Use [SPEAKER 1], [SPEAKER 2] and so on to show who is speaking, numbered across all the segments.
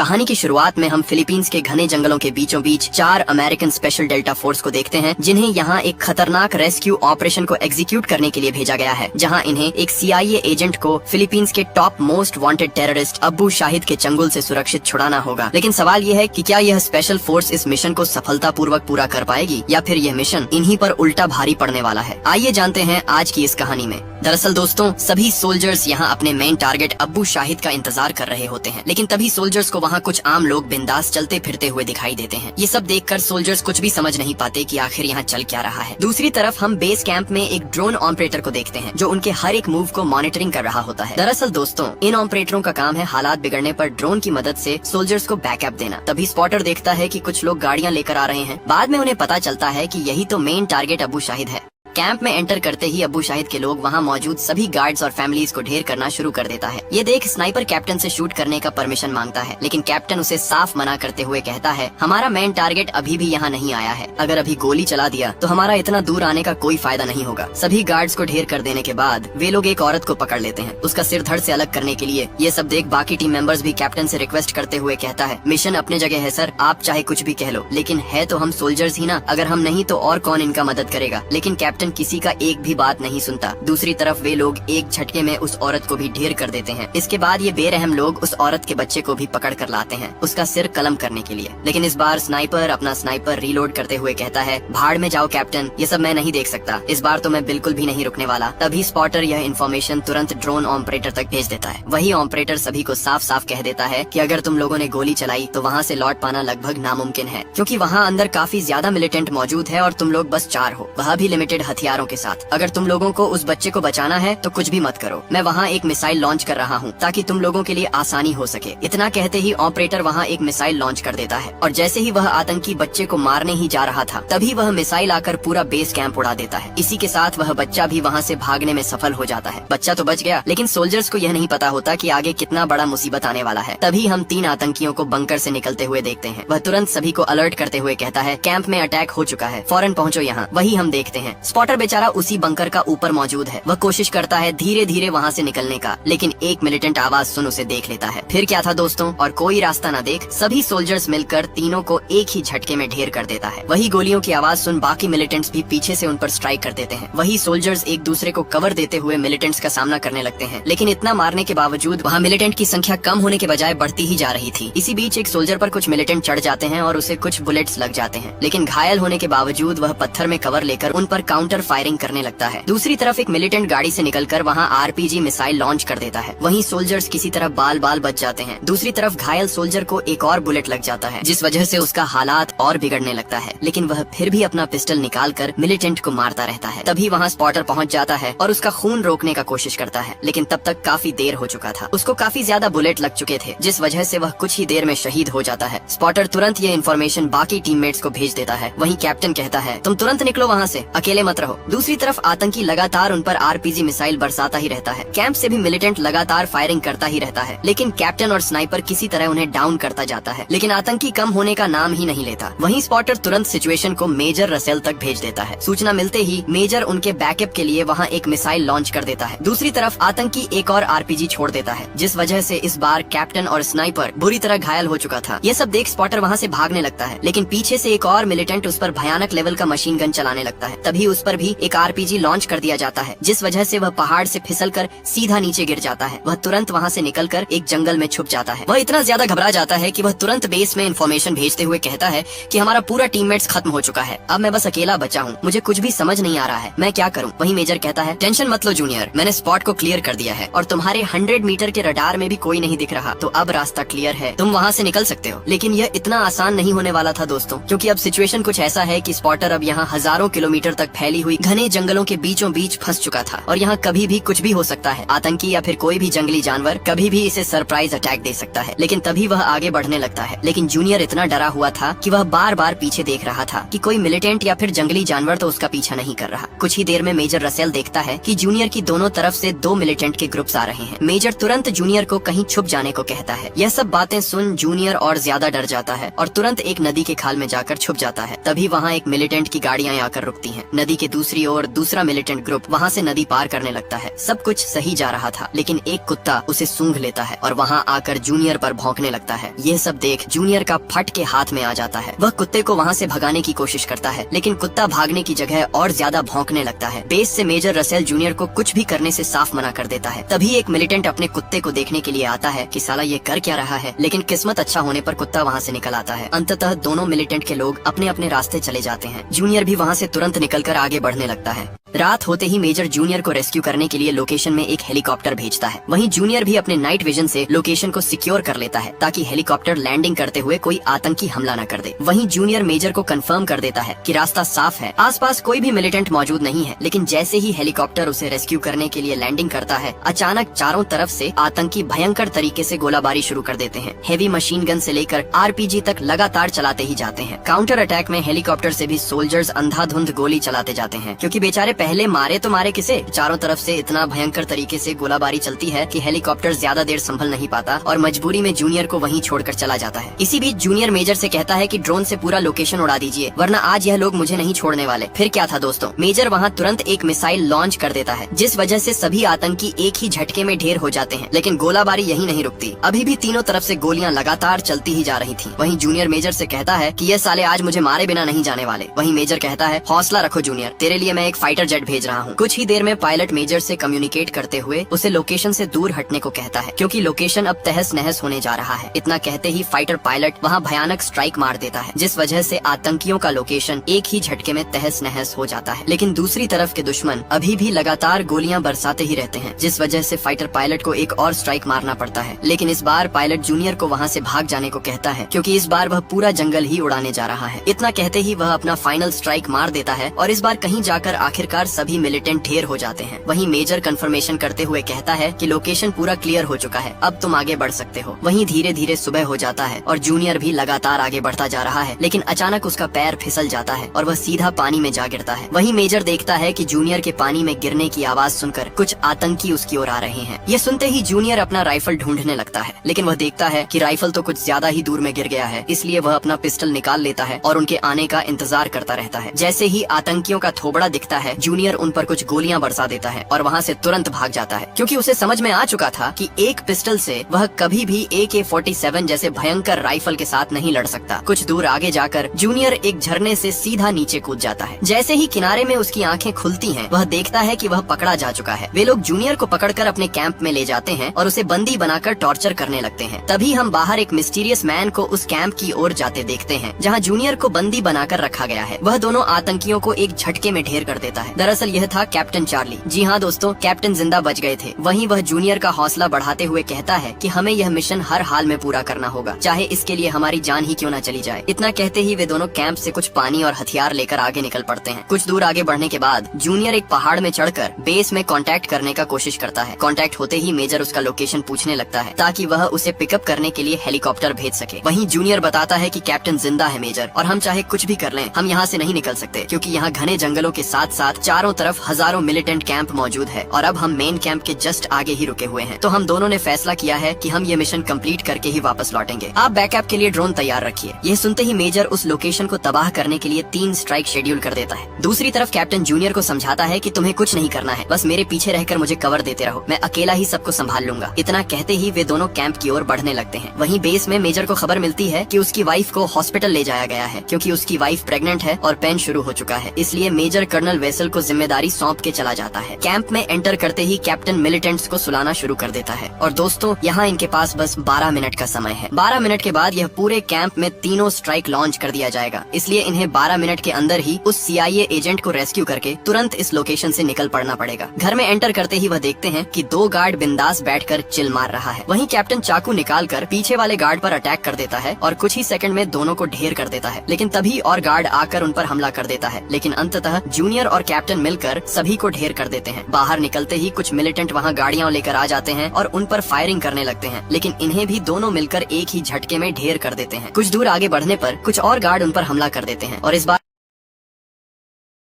[SPEAKER 1] कहानी की शुरुआत में हम फिलीपींस के घने जंगलों के बीचों बीच 4 अमेरिकन स्पेशल डेल्टा फोर्स को देखते हैं, जिन्हें यहाँ एक खतरनाक रेस्क्यू ऑपरेशन को एग्जीक्यूट करने के लिए भेजा गया है, जहाँ इन्हें एक CIA एजेंट को फिलीपींस के टॉप मोस्ट वांटेड टेररिस्ट अब्बू शाहिद के चंगुल से सुरक्षित छुड़ाना होगा। लेकिन सवाल ये है कि क्या यह स्पेशल फोर्स इस मिशन को सफलतापूर्वक पूरा कर पाएगी या फिर यह मिशन इन्हीं पर उल्टा भारी पड़ने वाला है। आइए जानते हैं आज की इस कहानी में। दरअसल दोस्तों, सभी सोल्जर्स यहाँ अपने मेन टारगेट अब्बू शाहिद का इंतजार कर रहे होते हैं, लेकिन तभी सोल्जर्स को वहाँ कुछ आम लोग बिंदास चलते फिरते हुए दिखाई देते हैं। ये सब देखकर सोल्जर्स कुछ भी समझ नहीं पाते कि आखिर यहाँ चल क्या रहा है। दूसरी तरफ हम बेस कैंप में एक ड्रोन ऑपरेटर को देखते हैं, जो उनके हर एक मूव को मॉनिटरिंग कर रहा होता है। दरअसल दोस्तों, इन ऑपरेटरों का काम है हालात बिगड़ने पर ड्रोन की मदद से सोल्जर्स को बैकअप देना। तभी स्पॉटर देखता है कि कुछ लोग गाड़ियाँ लेकर आ रहे हैं। बाद में उन्हें पता चलता है कि यही तो मेन टारगेट अब्बू शाहिद है। कैंप में एंटर करते ही अब्बू शाहिद के लोग वहाँ मौजूद सभी गार्ड्स और फैमिलीज को ढेर करना शुरू कर देता है। ये देख स्नाइपर कैप्टन से शूट करने का परमिशन मांगता है, लेकिन कैप्टन उसे साफ मना करते हुए कहता है, हमारा मेन टारगेट अभी भी यहाँ नहीं आया है। अगर अभी गोली चला दिया तो हमारा इतना दूर आने का कोई फायदा नहीं होगा। सभी गार्ड्स को ढेर कर देने के बाद वे लोग एक औरत को पकड़ लेते हैं, उसका सिर धड़ से अलग करने के लिए। ये सब देख बाकी टीम मेंबर्स भी कैप्टन से रिक्वेस्ट करते हुए कहता है, मिशन अपने जगह है सर, आप चाहे कुछ भी कह लो, लेकिन है तो हम सोल्जर्स ही ना। अगर हम नहीं तो और कौन इनका मदद करेगा। लेकिन कैप्टन किसी का एक भी बात नहीं सुनता। दूसरी तरफ वे लोग एक झटके में उस औरत को भी ढेर कर देते हैं। इसके बाद ये बेरहम लोग उस औरत के बच्चे को भी पकड़ कर लाते हैं, उसका सिर कलम करने के लिए। लेकिन इस बार स्नाइपर अपना स्नाइपर रीलोड करते हुए कहता है, भाड़ में जाओ कैप्टन, ये सब मैं नहीं देख सकता। इस बार तो मैं बिल्कुल भी नहीं रुकने वाला। तभी स्पॉटर यह इन्फॉर्मेशन तुरंत ड्रोन ऑपरेटर तक भेज देता है। वही ऑपरेटर सभी को साफ साफ कह देता है कि अगर तुम लोगों ने गोली चलाई तो वहाँ से लौट पाना लगभग नामुमकिन है, क्योंकि वहाँ अंदर काफी ज्यादा मिलिटेंट मौजूद है और तुम लोग बस 4 हो, वह भी लिमिटेड हथियारों के साथ। अगर तुम लोगों को उस बच्चे को बचाना है तो कुछ भी मत करो। मैं वहाँ एक मिसाइल लॉन्च कर रहा हूँ ताकि तुम लोगों के लिए आसानी हो सके। इतना कहते ही ऑपरेटर वहाँ एक मिसाइल लॉन्च कर देता है, और जैसे ही वह आतंकी बच्चे को मारने ही जा रहा था, तभी वह मिसाइल आकर पूरा बेस कैंप उड़ा देता है। इसी के साथ वह बच्चा भी वहाँ से भागने में सफल हो जाता है। बच्चा तो बच गया, लेकिन सोल्जर्स को यह नहीं पता होता कि आगे कितना बड़ा मुसीबत आने वाला है। तभी हम 3 आतंकियों को बंकर से निकलते हुए देखते हैं। वह तुरंत सभी को अलर्ट करते हुए कहता है, कैंप में अटैक हो चुका है, फौरन पहुँचो यहाँ। वही हम देखते हैं, स्पॉटर बेचारा उसी बंकर का ऊपर मौजूद है। वह कोशिश करता है धीरे धीरे वहाँ से निकलने का, लेकिन एक मिलिटेंट आवाज सुन उसे देख लेता है। फिर क्या था दोस्तों, और कोई रास्ता न देख सभी सोल्जर्स मिलकर तीनों को एक ही झटके में ढेर कर देता है। वही गोलियों की आवाज सुन बाकी मिलिटेंट्स भी पीछे से उन पर स्ट्राइक कर देते हैं। वही सोल्जर्स एक दूसरे को कवर देते हुए मिलिटेंट्स का सामना करने लगते हैं, लेकिन इतना मारने के बावजूद वहाँ मिलिटेंट की संख्या कम होने के बजाय बढ़ती ही जा रही थी। इसी बीच एक सोल्जर पर कुछ मिलिटेंट चढ़ जाते हैं और उसे कुछ बुलेट्स लग जाते हैं, लेकिन घायल होने के बावजूद वह पत्थर में कवर लेकर उन पर काउंटर फायरिंग करने लगता है। दूसरी तरफ एक मिलिटेंट गाड़ी से निकलकर वहाँ RPG मिसाइल लॉन्च कर देता है। वहीं सोल्जर्स किसी तरह बाल बाल बच जाते हैं। दूसरी तरफ घायल सोल्जर को एक और बुलेट लग जाता है, जिस वजह से उसका हालात और बिगड़ने लगता है, लेकिन वह फिर भी अपना पिस्टल निकालकर मिलिटेंट को मारता रहता है। तभी वहाँ स्पॉटर पहुँच जाता है और उसका खून रोकने का कोशिश करता है, लेकिन तब तक काफी देर हो चुका था। उसको काफी ज्यादा बुलेट लग चुके थे, जिस वजह से वह कुछ ही देर में शहीद हो जाता है। स्पॉटर तुरंत ये इन्फॉर्मेशन बाकी टीममेट्स को भेज देता है। वहीं कैप्टन कहता है, तुम तुरंत निकलो वहाँ से, अकेले मत रहो। दूसरी तरफ आतंकी लगातार उन पर RPG मिसाइल बरसाता ही रहता है। कैंप से भी मिलिटेंट लगातार फायरिंग करता ही रहता है, लेकिन कैप्टन और स्नाइपर किसी तरह उन्हें डाउन करता जाता है, लेकिन आतंकी कम होने का नाम ही नहीं लेता। वहीं स्पॉटर तुरंत सिचुएशन को मेजर रसेल तक भेज देता है। सूचना मिलते ही मेजर उनके बैकअप के लिए वहाँ एक मिसाइल लॉन्च कर देता है। दूसरी तरफ आतंकी एक और RPG छोड़ देता है, जिस वजह से इस बार कैप्टन और स्नाइपर बुरी तरह घायल हो चुका था। ये सब देख स्पॉटर वहाँ से भागने लगता है, लेकिन पीछे से एक और मिलिटेंट उस पर भयानक लेवल का मशीन गन चलाने लगता है। तभी उस पर भी एक RPG लॉन्च कर दिया जाता है, जिस वजह से वह पहाड़ से फिसलकर सीधा नीचे गिर जाता है। वह तुरंत वहाँ से निकलकर एक जंगल में छुप जाता है। वह इतना ज्यादा घबरा जाता है कि वह तुरंत बेस में इन्फॉर्मेशन भेजते हुए कहता है कि हमारा पूरा टीममेट्स खत्म हो चुका है, अब मैं बस अकेला बचा हूँ, मुझे कुछ भी समझ नहीं आ रहा है, मैं क्या करूँ। वहीं मेजर कहता है, टेंशन मत लो जूनियर, मैंने स्पॉट को क्लियर कर दिया है और तुम्हारे 100 मीटर के रडार में भी कोई नहीं दिख रहा, तो अब रास्ता क्लियर है, तुम वहाँ से निकल सकते हो। लेकिन यह इतना आसान नहीं होने वाला था दोस्तों, क्योंकि अब सिचुएशन कुछ ऐसा है कि स्पॉटर अब यहाँ हजारों किलोमीटर तक फैली हुई घने जंगलों के बीचों बीच फंस चुका था, और यहाँ कभी भी कुछ भी हो सकता है। आतंकी या फिर कोई भी जंगली जानवर कभी भी इसे सरप्राइज अटैक दे सकता है। लेकिन तभी वह आगे बढ़ने लगता है, लेकिन जूनियर इतना डरा हुआ था कि वह बार बार पीछे देख रहा था कि कोई मिलिटेंट या फिर जंगली जानवर तो उसका पीछा नहीं कर रहा। कुछ ही देर में मेजर रसेल देखता है कि जूनियर की दोनों तरफ से 2 मिलिटेंट के ग्रुप्स आ रहे हैं। मेजर तुरंत जूनियर को कहीं छुप जाने को कहता है। यह सब बातें सुन जूनियर और ज्यादा डर जाता है और तुरंत एक नदी के खाल में जाकर छुप जाता है। तभी वहाँ एक मिलिटेंट की गाड़ियाँ आकर रुकती हैं। नदी के दूसरी ओर दूसरा मिलिटेंट ग्रुप वहाँ से नदी पार करने लगता है। सब कुछ सही जा रहा था, लेकिन एक कुत्ता उसे सूंघ लेता है और वहाँ आकर जूनियर पर भौंकने लगता है। यह सब देख जूनियर का फट के हाथ में आ जाता है। वह कुत्ते को वहाँ से भगाने की कोशिश करता है, लेकिन कुत्ता भागने की जगह और ज्यादा भौंकने लगता है। बेस से मेजर रसेल जूनियर को कुछ भी करने से साफ मना कर देता है। तभी एक मिलिटेंट अपने कुत्ते को देखने के लिए आता है कि साला ये कर क्या रहा है, लेकिन किस्मत अच्छा होने पर कुत्ता वहाँ से निकल आता है। अंततः दोनों मिलिटेंट के लोग अपने अपने रास्ते चले जाते हैं। जूनियर भी वहाँ से तुरंत निकलकर आगे बढ़ने लगता है। रात होते ही मेजर जूनियर को रेस्क्यू करने के लिए लोकेशन में एक हेलीकॉप्टर भेजता है। वहीं जूनियर भी अपने नाइट विजन से लोकेशन को सिक्योर कर लेता है ताकि हेलीकॉप्टर लैंडिंग करते हुए कोई आतंकी हमला न कर दे। वहीं जूनियर मेजर को कंफर्म कर देता है कि रास्ता साफ है, आसपास कोई भी मिलिटेंट मौजूद नहीं है। लेकिन जैसे ही हेलीकॉप्टर उसे रेस्क्यू करने के लिए लैंडिंग करता है, अचानक चारों तरफ से आतंकी भयंकर तरीके से गोलाबारी शुरू कर देते हैं। हेवी मशीन गन से लेकर आरपीजी तक लगातार चलाते ही जाते हैं। काउंटर अटैक में हेलीकॉप्टर से भी सोल्जर्स अंधाधुंध गोली चलाते जाते हैं, क्योंकि बेचारे पहले मारे तो मारे किसे, चारों तरफ से इतना भयंकर तरीके से गोलाबारी चलती है कि हेलीकॉप्टर ज्यादा देर संभल नहीं पाता और मजबूरी में जूनियर को वहीं छोड़कर चला जाता है। इसी बीच जूनियर मेजर से कहता है कि ड्रोन से पूरा लोकेशन उड़ा दीजिए, वरना आज यह लोग मुझे नहीं छोड़ने वाले। फिर क्या था दोस्तों, मेजर वहाँ तुरंत एक मिसाइल लॉन्च कर देता है, जिस वजह से सभी आतंकी एक ही झटके में ढेर हो जाते हैं। लेकिन गोलाबारी यही नहीं रुकती, अभी भी तीनों तरफ से गोलियां लगातार चलती ही जा रही थी। वहीं जूनियर मेजर से कहता है कि ये साले आज मुझे मारे बिना नहीं जाने वाले। वहीं मेजर कहता है, हौसला रखो जूनियर, तेरे लिए मैं एक फाइटर जेट भेज रहा हूँ। कुछ ही देर में पायलट मेजर से कम्युनिकेट करते हुए उसे लोकेशन से दूर हटने को कहता है, क्योंकि लोकेशन अब तहस नहस होने जा रहा है। इतना कहते ही फाइटर पायलट वहाँ भयानक स्ट्राइक मार देता है, जिस वजह से आतंकियों का लोकेशन एक ही झटके में तहस नहस हो जाता है। लेकिन दूसरी तरफ के दुश्मन अभी भी लगातार गोलियां बरसाते ही रहते हैं, जिस वजह से फाइटर पायलट को एक और स्ट्राइक मारना पड़ता है। लेकिन इस बार पायलट जूनियर को वहाँ से भाग जाने को कहता है, क्योंकि इस बार वह पूरा जंगल ही उड़ाने जा रहा है। इतना कहते ही वह अपना फाइनल स्ट्राइक मार देता है और इस बार कहीं जाकर आखिरकार सभी मिलिटेंट ढेर हो जाते हैं। वहीं मेजर कंफर्मेशन करते हुए कहता है कि लोकेशन पूरा क्लियर हो चुका है, अब तुम आगे बढ़ सकते हो। वहीं धीरे धीरे सुबह हो जाता है और जूनियर भी लगातार आगे बढ़ता जा रहा है, लेकिन अचानक उसका पैर फिसल जाता है और वह सीधा पानी में जा गिरता है। वहीं मेजर देखता है कि जूनियर के पानी में गिरने की आवाज सुनकर कुछ आतंकी उसकी ओर आ रहे हैं। ये सुनते ही जूनियर अपना राइफल ढूंढने लगता है, लेकिन वह देखता है कि राइफल तो कुछ ज्यादा ही दूर में गिर गया है, इसलिए वह अपना पिस्टल निकाल लेता है और उनके आने का इंतजार करता रहता है। जैसे ही आतंकियों का थोबड़ा दिखता है, जूनियर उन पर कुछ गोलियां बरसा देता है और वहाँ से तुरंत भाग जाता है, क्योंकि उसे समझ में आ चुका था कि एक पिस्टल से वह कभी भी AK-47 जैसे भयंकर राइफल के साथ नहीं लड़ सकता। कुछ दूर आगे जाकर जूनियर एक झरने से सीधा नीचे कूद जाता है। जैसे ही किनारे में उसकी आंखें खुलती हैं, वह देखता है कि वह पकड़ा जा चुका है। वे लोग जूनियर को पकड़कर अपने कैंप में ले जाते हैं और उसे बंदी बनाकर टॉर्चर करने लगते हैं। तभी हम बाहर एक मिस्टीरियस मैन को उस कैंप की ओर जाते देखते हैं, जहाँ जूनियर को बंदी बनाकर रखा गया है। वह दोनों आतंकियों को एक झटके में ढेर कर देता है। दरअसल यह था कैप्टन चार्ली। जी हाँ दोस्तों, कैप्टन जिंदा बच गए थे। वहीं वह जूनियर का हौसला बढ़ाते हुए कहता है कि हमें यह मिशन हर हाल में पूरा करना होगा, चाहे इसके लिए हमारी जान ही क्यों न चली जाए। इतना कहते ही वे दोनों कैंप से कुछ पानी और हथियार लेकर आगे निकल पड़ते हैं। कुछ दूर आगे बढ़ने के बाद जूनियर एक पहाड़ में चढ़कर बेस में कांटेक्ट करने का कोशिश करता है। कांटेक्ट होते ही मेजर उसका लोकेशन पूछने लगता है, ताकि वह उसे पिकअप करने के लिए हेलीकॉप्टर भेज सके। वहीं जूनियर बताता है कि कैप्टन जिंदा है मेजर, और हम चाहे कुछ भी कर लें, हम यहाँ से नहीं निकल सकते, क्योंकि यहाँ घने जंगलों के साथ साथ चारों तरफ हजारों मिलिटेंट कैंप मौजूद है और अब हम मेन कैंप के जस्ट आगे ही रुके हुए हैं। तो हम दोनों ने फैसला किया है कि हम ये मिशन कंप्लीट करके ही वापस लौटेंगे। आप बैकअप के लिए ड्रोन तैयार रखिए। यह सुनते ही मेजर उस लोकेशन को तबाह करने के लिए 3 स्ट्राइक शेड्यूल कर देता है। दूसरी तरफ कैप्टन जूनियर को समझाता है कि तुम्हें कुछ नहीं करना है, बस मेरे पीछे रहकर मुझे कवर देते रहो, मैं अकेला ही सबको संभाल लूंगा। इतना कहते ही वे दोनों कैंप की ओर बढ़ने लगते हैं। वहीं बेस में मेजर को खबर मिलती है कि उसकी वाइफ को हॉस्पिटल ले जाया गया है, क्योंकि उसकी वाइफ प्रेग्नेंट है और पेन शुरू हो चुका है। इसलिए मेजर कर्नल वेसल को जिम्मेदारी सौंप के चला जाता है। कैंप में एंटर करते ही कैप्टन मिलिटेंट्स को सुलाना शुरू कर देता है। और दोस्तों, यहाँ इनके पास बस 12 मिनट का समय है। 12 मिनट के बाद यह पूरे कैंप में तीनों स्ट्राइक लॉन्च कर दिया जाएगा, इसलिए इन्हें 12 मिनट के अंदर ही उस CIA एजेंट को रेस्क्यू करके तुरंत इस लोकेशन से निकल पड़ना पड़ेगा। घर में एंटर करते ही वह देखते हैं कि 2 गार्ड बिंदास बैठकर चिल मार रहा है। वहीं कैप्टन चाकू निकालकर पीछे वाले गार्ड पर अटैक कर देता है और कुछ ही सेकंड में दोनों को ढेर कर देता है। लेकिन तभी और गार्ड आकर उन पर हमला कर देता है, लेकिन अंततः जूनियर और कैप्टन मिलकर सभी को ढेर कर देते हैं। बाहर निकलते ही कुछ मिलिटेंट वहाँ गाड़ियां लेकर आ जाते हैं और उन पर फायरिंग करने लगते हैं, लेकिन इन्हें भी दोनों मिलकर एक ही झटके में ढेर कर देते हैं। कुछ दूर आगे बढ़ने पर कुछ और गार्ड उन पर हमला कर देते हैं और इस बार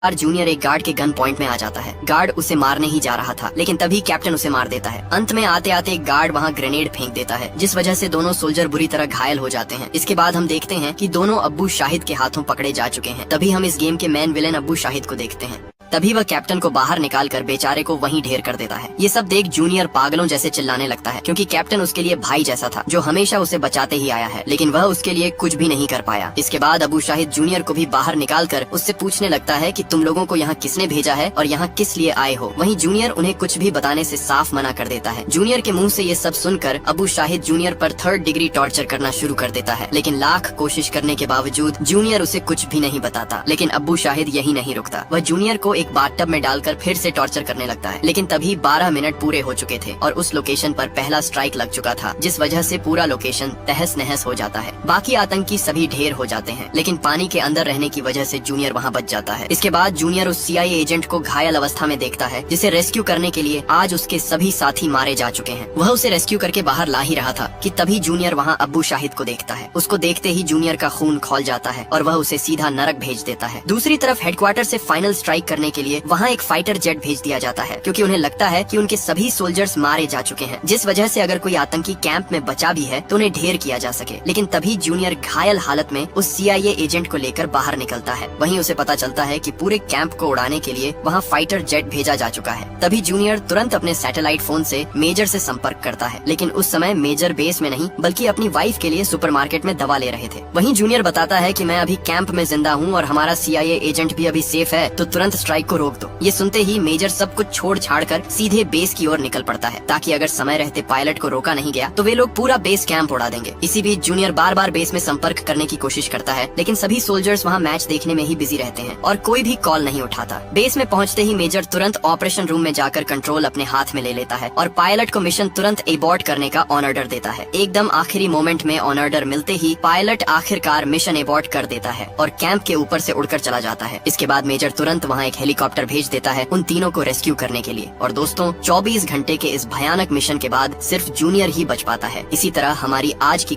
[SPEAKER 1] जूनियर एक गार्ड के गन पॉइंट में आ जाता है। गार्ड उसे मारने ही जा रहा था, लेकिन तभी कैप्टन उसे मार देता है। अंत में आते आते एक गार्ड वहाँ ग्रेनेड फेंक देता है, जिस वजह से दोनों सोल्जर बुरी तरह घायल हो जाते हैं। इसके बाद हम देखते हैं कि दोनों अब्बू शाहिद के हाथों पकड़े जा चुके हैं। तभी हम इस गेम के मेन विलेन अब्बू शाहिद को देखते हैं। तभी वह कैप्टन को बाहर निकालकर बेचारे को वहीं ढेर कर देता है। ये सब देख जूनियर पागलों जैसे चिल्लाने लगता है, क्योंकि कैप्टन उसके लिए भाई जैसा था जो हमेशा उसे बचाते ही आया है, लेकिन वह उसके लिए कुछ भी नहीं कर पाया। इसके बाद अबू शाहिद जूनियर को भी बाहर निकालकर उससे पूछने लगता है कि तुम लोगों को यहाँ किसने भेजा है और यहाँ किस लिए आए हो। वहीं जूनियर उन्हें कुछ भी बताने से साफ मना कर देता है। जूनियर के मुंह से ये सब सुनकर अबू शाहिद जूनियर पर 3rd डिग्री टॉर्चर करना शुरू कर देता है, लेकिन लाख कोशिश करने के बावजूद जूनियर उसे कुछ भी नहीं बताता। लेकिन अबू शाहिद यही नहीं रुकता, वह जूनियर को एक बाथटब में डालकर फिर से टॉर्चर करने लगता है। लेकिन तभी 12 मिनट पूरे हो चुके थे और उस लोकेशन पर पहला स्ट्राइक लग चुका था, जिस वजह से पूरा लोकेशन तहस नहस हो जाता है। बाकी आतंकी सभी ढेर हो जाते हैं, लेकिन पानी के अंदर रहने की वजह से जूनियर वहाँ बच जाता है। इसके बाद जूनियर उस CIA एजेंट को घायल अवस्था में देखता है, जिसे रेस्क्यू करने के लिए आज उसके सभी साथी मारे जा चुके हैं। वह उसे रेस्क्यू करके बाहर ला ही रहा था कि तभी जूनियर वहाँ अब्बू शाहिद को देखता है। उसको देखते ही जूनियर का खून खौल जाता है और वह उसे सीधा नरक भेज देता है। दूसरी तरफ हेडक्वार्टर से फाइनल स्ट्राइक करने के लिए वहाँ एक फाइटर जेट भेज दिया जाता है, क्योंकि उन्हें लगता है कि उनके सभी सोल्जर्स मारे जा चुके हैं, जिस वजह से अगर कोई आतंकी कैंप में बचा भी है तो उन्हें ढेर किया जा सके। लेकिन तभी जूनियर घायल हालत में उस CIA एजेंट को लेकर बाहर निकलता है। वहीं उसे पता चलता है कि पूरे कैंप को उड़ाने के लिए वहाँ फाइटर जेट भेजा जा चुका है। तभी जूनियर तुरंत अपने सैटेलाइट फोन से मेजर से संपर्क करता है, लेकिन उस समय मेजर बेस में नहीं बल्कि अपनी वाइफ के लिए सुपरमार्केट में दवा ले रहे थे। वहीं जूनियर बताता है कि मैं अभी कैंप में जिंदा हूँ और हमारा CIA एजेंट भी अभी सेफ है, तो तुरंत स्ट्राइक को रोक दो। ये सुनते ही मेजर सब कुछ छोड़ छाड़ कर सीधे बेस की ओर निकल पड़ता है, ताकि अगर समय रहते पायलट को रोका नहीं गया तो वे लोग पूरा बेस कैंप उड़ा देंगे। इसी बीच जूनियर बार बार बेस में संपर्क करने की कोशिश करता है, लेकिन सभी सोल्जर्स वहाँ मैच देखने में ही बिजी रहते हैं और कोई भी कॉल नहीं उठाता। बेस में पहुँचते ही मेजर तुरंत ऑपरेशन रूम में जाकर कंट्रोल अपने हाथ में ले लेता है और पायलट को मिशन तुरंत एबॉर्ट करने का ऑन ऑर्डर देता है। एकदम आखिरी मोमेंट में ऑन ऑर्डर मिलते ही पायलट आखिरकार मिशन एबॉर्ट कर देता है और कैंप के ऊपर से उड़कर चला जाता है। इसके बाद मेजर तुरंत वहाँ एक हेलीकॉप्टर भेज देता है उन तीनों को रेस्क्यू करने के लिए। और दोस्तों, 24 घंटे के इस भयानक मिशन के बाद सिर्फ जूनियर ही बच पाता है। इसी तरह हमारी आज की